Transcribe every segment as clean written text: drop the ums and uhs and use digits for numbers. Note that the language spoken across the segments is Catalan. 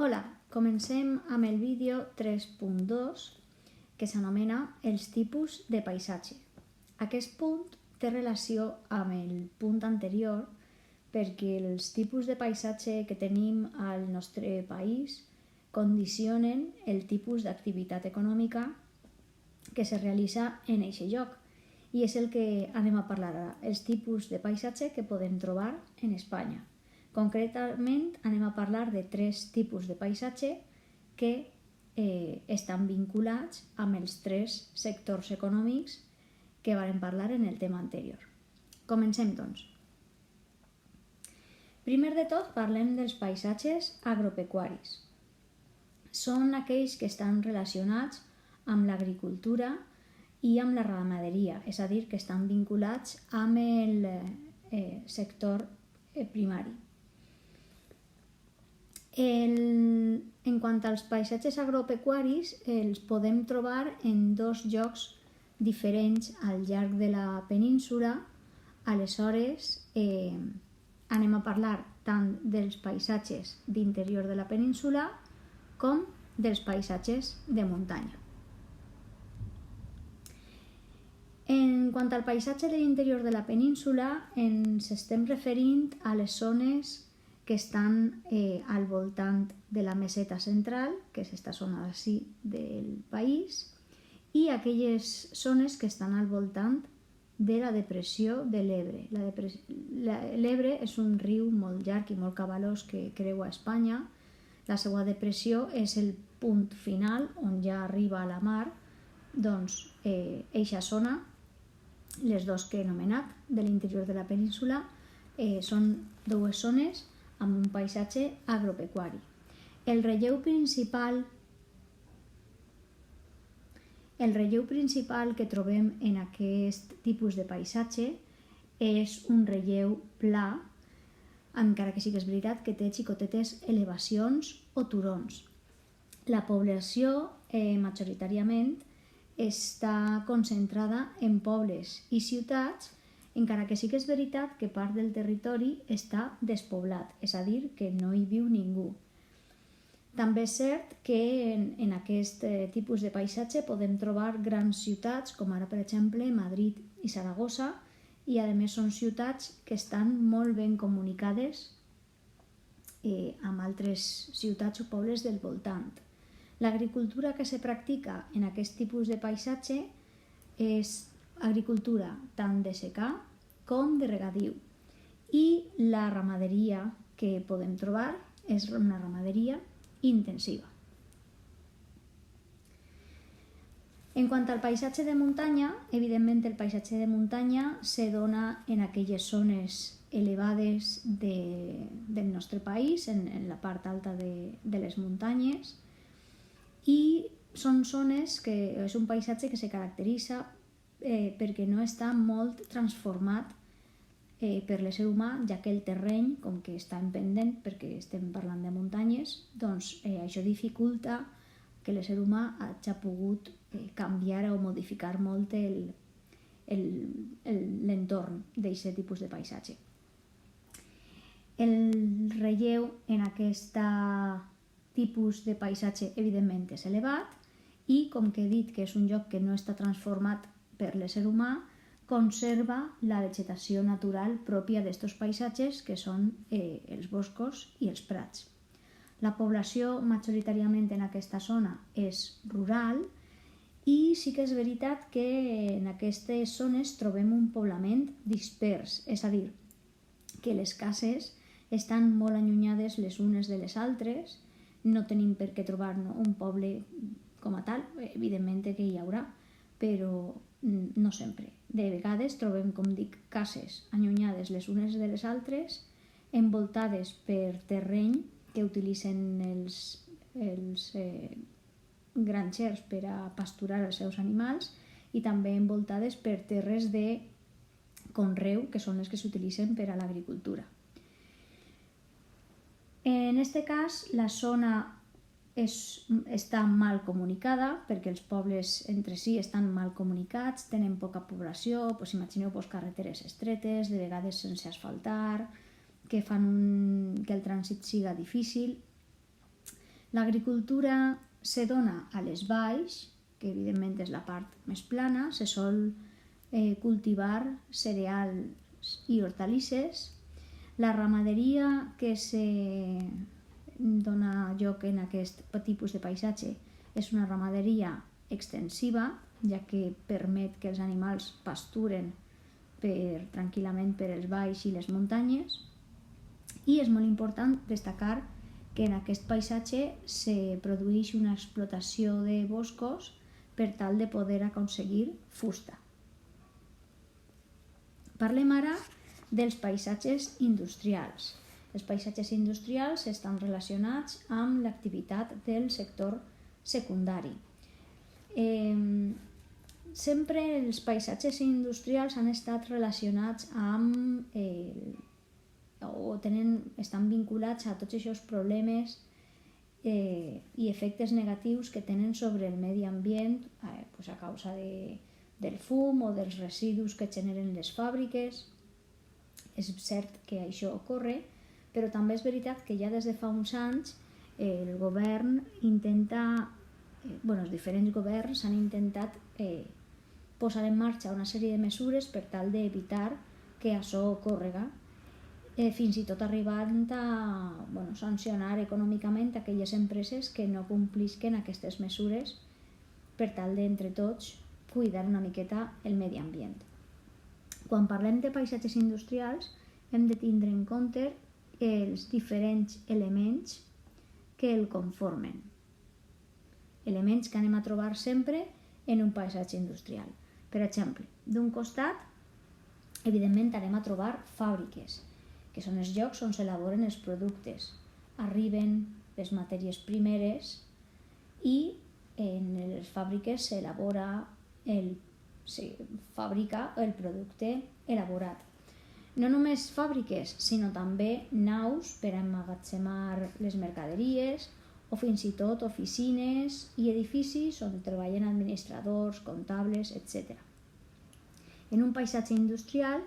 Hola, comencem amb el vídeo 3.2 que s'anomena els tipus de paisatge. Aquest punt té relació amb el punt anterior perquè els tipus de paisatge que tenim al nostre país condicionen el tipus d'activitat econòmica que se realitza en aquest lloc. I és el que anem a parlar ara, els tipus de paisatge que podem trobar en Espanya. Concretament anem a parlar de 3 tipus de paisatge que estan vinculats amb els 3 sectors econòmics que vam parlar en el tema anterior. Comencem, doncs. Primer de tot parlem dels paisatges agropecuaris. Són aquells que estan relacionats amb l'agricultura i amb la ramaderia, és a dir, que estan vinculats amb el sector primari. En quant als paisatges agropecuaris, els podem trobar en 2 llocs diferents al llarg de la península. Aleshores, anem a parlar tant dels paisatges d'interior de la península com dels paisatges de muntanya. En quant al paisatge de l'interior de la península, ens estem referint a les zones que estan al voltant de la meseta central, que és aquesta zona d'ací del país, i aquelles zones que estan al voltant de la depressió de l'Ebre. L'Ebre és un riu molt llarg i molt cabalós que creua Espanya. La seva depressió és el punt final on ja arriba a la mar. Doncs eixa zona, les 2 que he anomenat de l'interior de la península, són 2 zones amb un paisatge agropecuari. El relleu principal que trobem en aquest tipus de paisatge és un relleu pla, encara que sí que és veritat que té xicotetes elevacions o turons. La població majoritàriament està concentrada en pobles i ciutats, encara que sí que és veritat que part del territori està despoblat, és a dir, que no hi viu ningú. També és cert que en aquest tipus de paisatge podem trobar grans ciutats, com ara, per exemple, Madrid i Saragossa, i a més són ciutats que estan molt ben comunicades amb altres ciutats o pobles del voltant. L'agricultura que se practica en aquest tipus de paisatge és agricultura tant de secà com de regadiu, i la ramaderia que podem trobar és una ramaderia intensiva. En quant al paisatge de muntanya, evidentment el paisatge de muntanya se dona en aquelles zones elevades del nostre país, en la part alta de les muntanyes, i són zones que és un paisatge que se caracteritza perquè no està molt transformat per l'ésser humà, ja que el terreny, com que està en pendent, perquè estem parlant de muntanyes, doncs això dificulta que l'ésser humà hagi pogut canviar o modificar molt l'entorn d'aquest tipus de paisatge. El relleu en aquest tipus de paisatge evidentment és elevat, i com que he dit que és un lloc que no està transformat per l'ésser humà, conserva la vegetació natural pròpia d'aquests paisatges, que són els boscos i els prats. La població majoritàriament en aquesta zona és rural, i sí que és veritat que en aquestes zones trobem un poblament dispers, és a dir, que les cases estan molt allunyades les unes de les altres. No tenim per què trobar un poble com a tal, evidentment que hi haurà, però no sempre. De vegades trobem, com dic, cases allunyades les unes de les altres, envoltades per terreny que utilitzen els granxers per a pasturar els seus animals, i també envoltades per terres de conreu, que són les que s'utilitzen per a l'agricultura. En aquest cas, la zona està mal comunicada, perquè els pobles entre si estan mal comunicats, tenen poca població, imagineu-vos carreteres estretes, de vegades sense asfaltar, que fan que el trànsit siga difícil. L'agricultura se dona a les valls, que evidentment és la part més plana, se sol cultivar cereals i hortalisses. La ramaderia que se dona lloc en aquest tipus de paisatge és una ramaderia extensiva, ja que permet que els animals pasturen tranquil·lament per els valls i les muntanyes. I és molt important destacar que en aquest paisatge se produeix una explotació de boscos per tal de poder aconseguir fusta. Parlem ara dels paisatges industrials. Els paisatges industrials estan relacionats amb l'activitat del sector secundari. Sempre els paisatges industrials han estat relacionats amb estan vinculats a tots aquests problemes i efectes negatius que tenen sobre el medi ambient a causa del fum o dels residus que generen les fàbriques. És cert que això ocorre, però també és veritat que ja des de fa uns anys el govern els diferents governs han intentat posar en marxa una sèrie de mesures per tal d'evitar que això ocórrega, fins i tot arribant a sancionar econòmicament aquelles empreses que no complisquen aquestes mesures per tal d'entre tots cuidar una miqueta el medi ambient. Quan parlem de paisatges industrials hem de tindre en compte els diferents elements que el conformen. Elements que anem a trobar sempre en un paisatge industrial. Per exemple, d'un costat, evidentment anem a trobar fàbriques, que són els llocs on s'elaboren els productes. Arriben les matèries primeres i en les fàbriques se fabrica el producte elaborat. No només fàbriques, sinó també naus per emmagatzemar les mercaderies o fins i tot oficines i edificis on treballen administradors, comptables, etc. En un paisatge industrial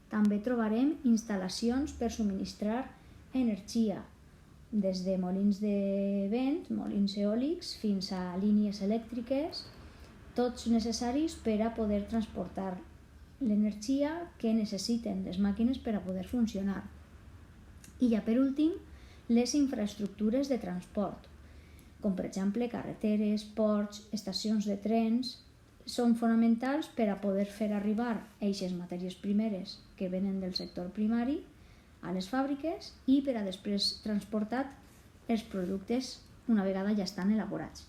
també trobarem instal·lacions per subministrar energia, des de molins de vent, molins eòlics, fins a línies elèctriques, tots necessaris per a poder transportar l'energia que necessiten les màquines per a poder funcionar. I ja per últim, les infraestructures de transport, com per exemple carreteres, ports, estacions de trens, són fonamentals per a poder fer arribar aquestes matèries primeres que venen del sector primari a les fàbriques i per a després transportar els productes una vegada ja estan elaborats.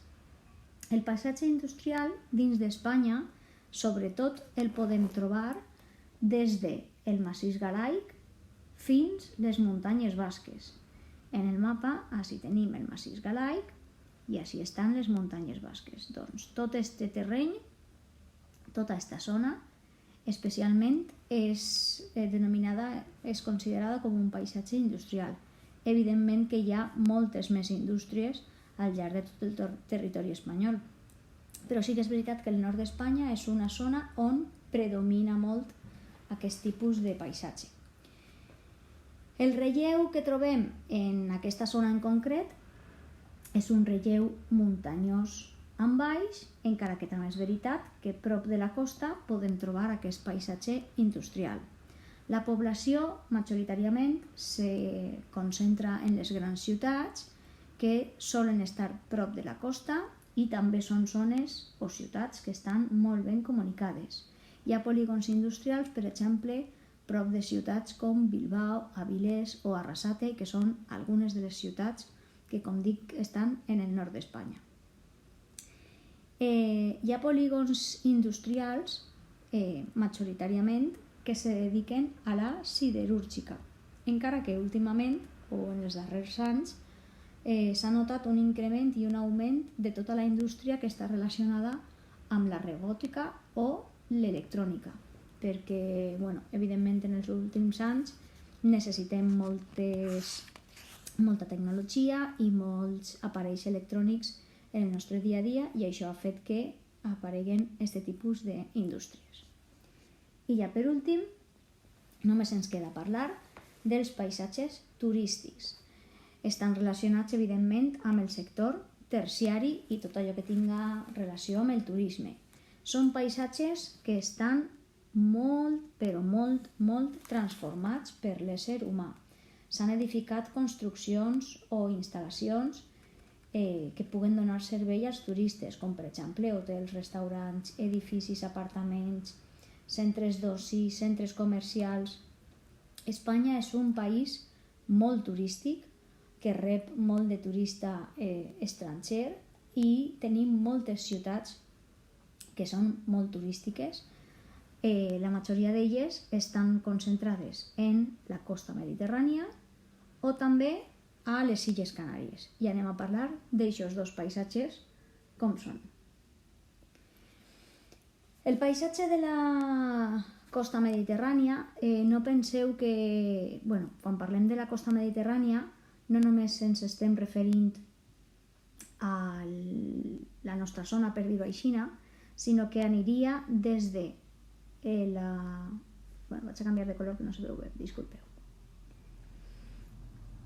El paisatge industrial dins d'Espanya, sobretot el podem trobar des del massís galaic fins les muntanyes basques. En el mapa, així tenim el massís galaic i així estan les muntanyes basques. Doncs tot este terreny, tota aquesta zona, especialment és considerada com un paisatge industrial. Evidentment que hi ha moltes més indústries al llarg de tot el territori espanyol. Però sí que és veritat que el nord d'Espanya és una zona on predomina molt aquest tipus de paisatge. El relleu que trobem en aquesta zona en concret és un relleu muntanyós amb valls, encara que també és veritat que prop de la costa podem trobar aquest paisatge industrial. La població majoritàriament se concentra en les grans ciutats que solen estar prop de la costa i també són zones o ciutats que estan molt ben comunicades. Hi ha polígons industrials, per exemple, prop de ciutats com Bilbao, Avilés o Arrasate, que són algunes de les ciutats que, com dic, estan en el nord d'Espanya. Hi ha polígons industrials, majoritàriament, que se dediquen a la siderúrgica, encara que últimament, o en els darrers anys, s'ha notat un increment i un augment de tota la indústria que està relacionada amb la robòtica o l'electrònica, perquè, evidentment, en els últims anys necessitem molta tecnologia i molts aparells electrònics en el nostre dia a dia i això ha fet que apareguen aquest tipus d'indústries. I ja per últim, només ens queda parlar dels paisatges turístics. estan relacionats, evidentment, amb el sector terciari i tot allò que tinga relació amb el turisme. Són paisatges que estan molt, però molt transformats per l'ésser humà. S'han edificat construccions o instal·lacions que puguen donar servei als turistes, com per exemple hotels, restaurants, edificis, apartaments, centres d'oci, centres comercials. Espanya és un país molt turístic, que rep molt de turista estranger i tenim moltes ciutats que són molt turístiques. La majoria d'elles estan concentrades en la costa mediterrània o també a les Illes Canàries. I anem a parlar d'aixòs dos paisatges com són. El paisatge de la costa mediterrània, no penseu que, quan parlem de la costa mediterrània, no només ens estem referint a la nostra zona, per dir-ho així, sinó que aniria des de vaig a canviar de color que no se veu bé, disculpeu.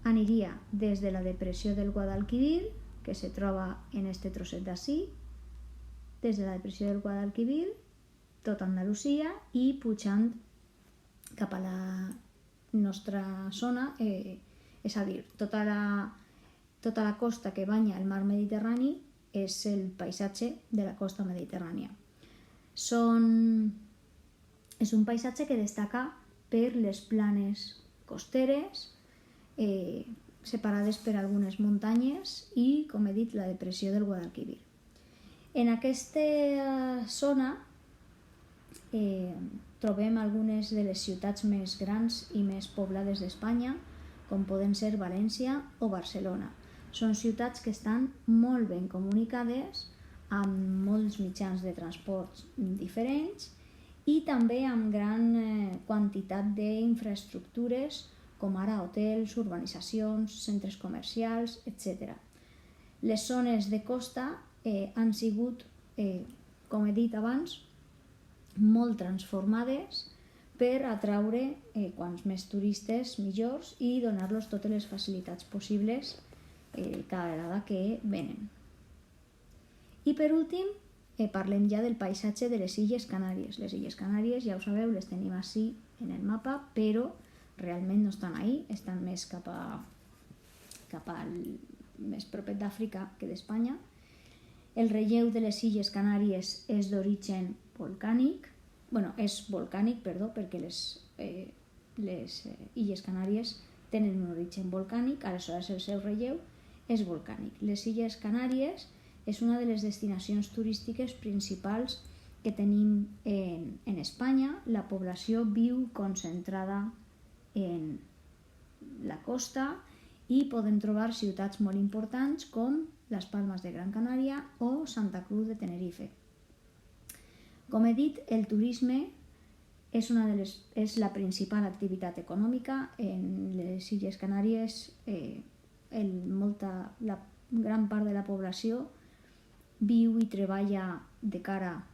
Aniria des de la depressió del Guadalquivir, que se troba en este trosset d'ací, des de la depressió del Guadalquivir, tota Andalusia i pujant cap a la nostra zona, és a dir, tota la costa que banya el mar Mediterrani és el paisatge de la costa mediterrània. És un paisatge que destaca per les planes costeres, separades per algunes muntanyes i, com he dit, la depressió del Guadalquivir. En aquesta zona trobem algunes de les ciutats més grans i més poblades d'Espanya, com poden ser València o Barcelona. Són ciutats que estan molt ben comunicades, amb molts mitjans de transport diferents i també amb gran quantitat d'infraestructures, com ara hotels, urbanitzacions, centres comercials, etc. Les zones de costa han sigut, com he dit abans, molt transformades per atraure quants més turistes millors i donar-los totes les facilitats possibles cada vegada que venen. I per últim, parlem ja del paisatge de les Illes Canàries. Les Illes Canàries, ja ho sabeu, les tenim així en el mapa, però realment no estan ahí, estan més cap al més propet d'Àfrica que d'Espanya. El relleu de les Illes Canàries és d'origen volcànic, perquè les Illes Canàries tenen un origen volcànic, aleshores el seu relleu és volcànic. Les Illes Canàries és una de les destinacions turístiques principals que tenim en Espanya. La població viu concentrada en la costa i podem trobar ciutats molt importants com les Palmes de Gran Canària o Santa Cruz de Tenerife. Com he dit, el turisme és la principal activitat econòmica. En les Illes Canàries la gran part de la població viu i treballa de cara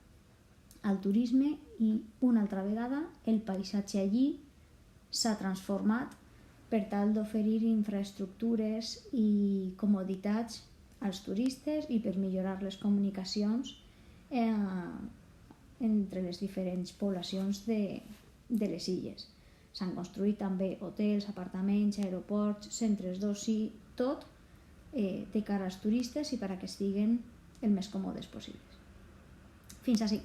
al turisme i una altra vegada el paisatge allí s'ha transformat per tal d'oferir infraestructures i comoditats als turistes i per millorar les comunicacions entre les diferents poblacions de les illes. S'han construït també hotels, apartaments, aeroports, centres d'oci, tot de cara als turistes i perquè estiguen el més còmodes possibles. Fins ací.